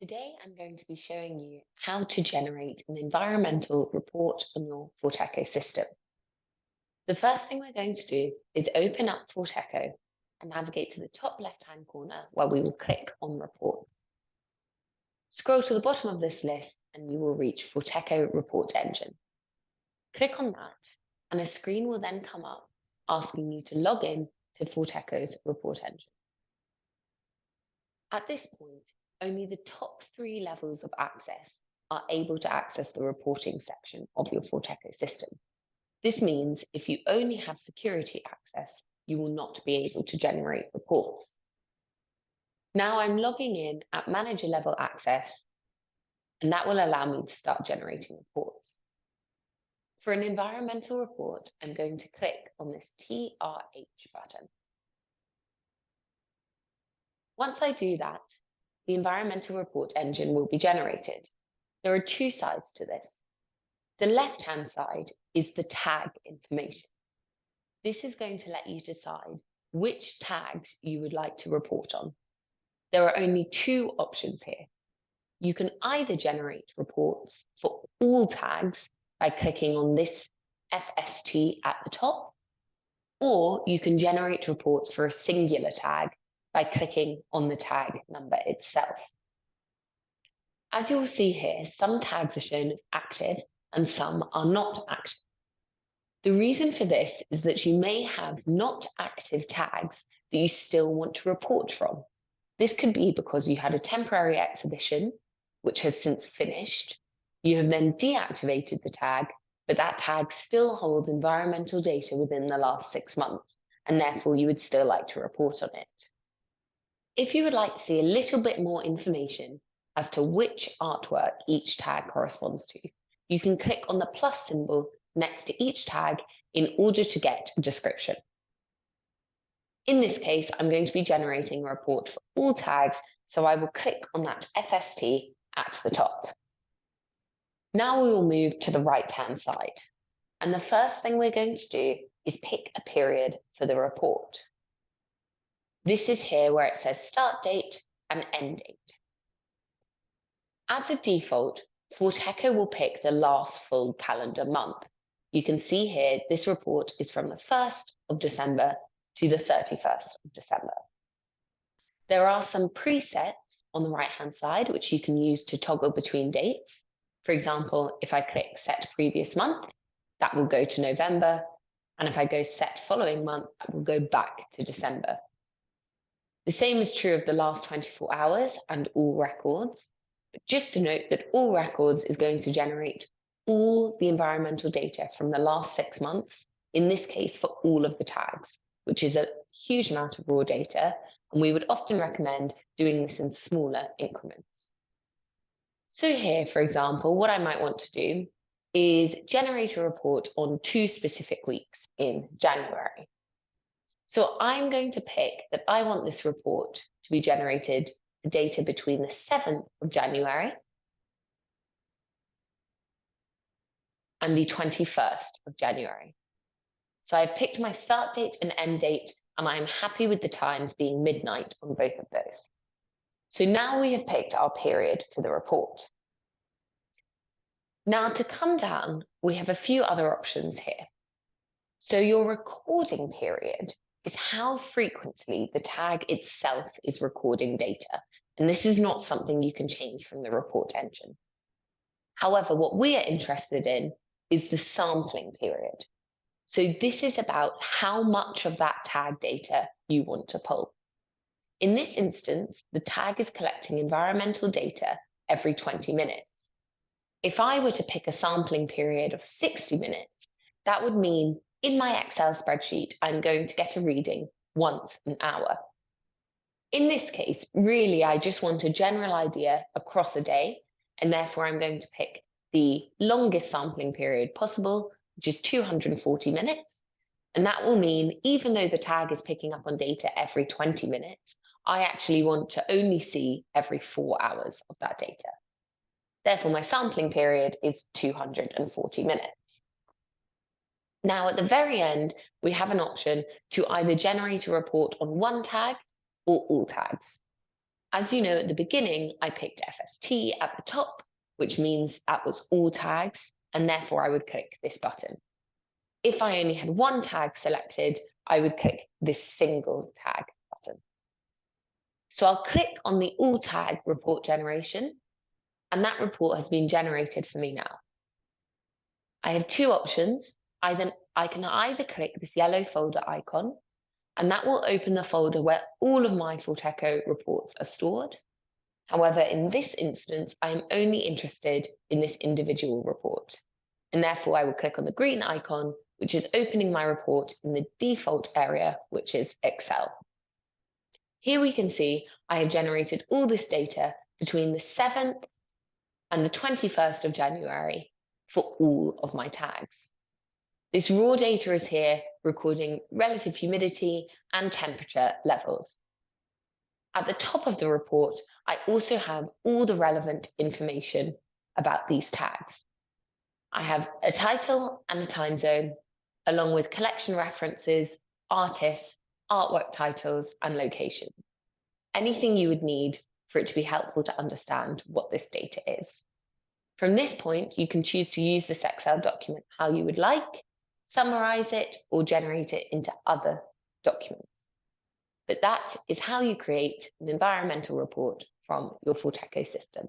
Today, I'm going to be showing you how to generate an environmental report on your Fortecho system. The first thing we're going to do is open up Fortecho and navigate to the top left-hand corner where we will click on Reports. Scroll to the bottom of this list and you will reach Fortecho Report Engine. Click on that and a screen will then come up asking you to log in to Fortecho's Report Engine. At this point, only the top 3 levels of access are able to access the reporting section of your Fortecho system. This means if you only have security access, you will not be able to generate reports. Now I'm logging in at manager level access, and that will allow me to start generating reports. For an environmental report, I'm going to click on this TRH button. Once I do that, the environmental report engine will be generated. There are 2 sides to this. The left-hand side is the tag information. This is going to let you decide which tags you would like to report on. There are only 2 options here. You can either generate reports for all tags by clicking on this FST at the top, or you can generate reports for a singular tag by clicking on the tag number itself. As you'll see here, some tags are shown as active and some are not active. The reason for this is that you may have not active tags that you still want to report from. This could be because you had a temporary exhibition, which has since finished. You have then deactivated the tag, but that tag still holds environmental data within the last 6 months, and therefore you would still like to report on it. If you would like to see a little bit more information as to which artwork each tag corresponds to, you can click on the plus symbol next to each tag in order to get a description. In this case, I'm going to be generating a report for all tags, so I will click on that FST at the top. Now we will move to the right-hand side, and the first thing we're going to do is pick a period for the report. This is here where it says start date and end date. As a default, Fortecho will pick the last full calendar month. You can see here, this report is from the 1st of December to the 31st of December. There are some presets on the right-hand side, which you can use to toggle between dates. For example, if I click set previous month, that will go to November. And if I go set following month, that will go back to December. The same is true of the last 24 hours and all records. But just to note that all records is going to generate all the environmental data from the last 6 months, in this case for all of the tags, which is a huge amount of raw data, and we would often recommend doing this in smaller increments. So here, for example, what I might want to do is generate a report on 2 specific weeks in January. So I'm going to pick that I want this report to be generated the data between the 7th of January and the 21st of January. So I've picked my start date and end date, and I'm happy with the times being midnight on both of those. So now we have picked our period for the report. Now to come down, we have a few other options here. So your recording period is how frequently the tag itself is recording data. And this is not something you can change from the report engine. However, what we are interested in is the sampling period. So this is about how much of that tag data you want to pull. In this instance, the tag is collecting environmental data every 20 minutes. If I were to pick a sampling period of 60 minutes, that would mean in my Excel spreadsheet, I'm going to get a reading once an hour. In this case, really, I just want a general idea across a day, and therefore I'm going to pick the longest sampling period possible, which is 240 minutes. And that will mean even though the tag is picking up on data every 20 minutes, I actually want to only see every 4 hours of that data. Therefore, my sampling period is 240 minutes. Now, at the very end, we have an option to either generate a report on 1 tag or all tags. As you know, at the beginning, I picked FST at the top, which means that was all tags, and therefore I would click this button. If I only had one tag selected, I would click this single tag button. So I'll click on the all tag report generation, and that report has been generated for me now. I have two options. I can either click this yellow folder icon, and that will open the folder where all of my Fortecho reports are stored. However, in this instance, I am only interested in this individual report, and therefore I will click on the green icon, which is opening my report in the default area, which is Excel. Here we can see I have generated all this data between the 7th and the 21st of January for all of my tags. This raw data is here recording relative humidity and temperature levels. At the top of the report, I also have all the relevant information about these tags. I have a title and a time zone, along with collection references, artists, artwork titles, and location. Anything you would need for it to be helpful to understand what this data is. From this point, you can choose to use this Excel document how you would like, summarize it, or generate it into other documents. But that is how you create an environmental report from your Fortecho system.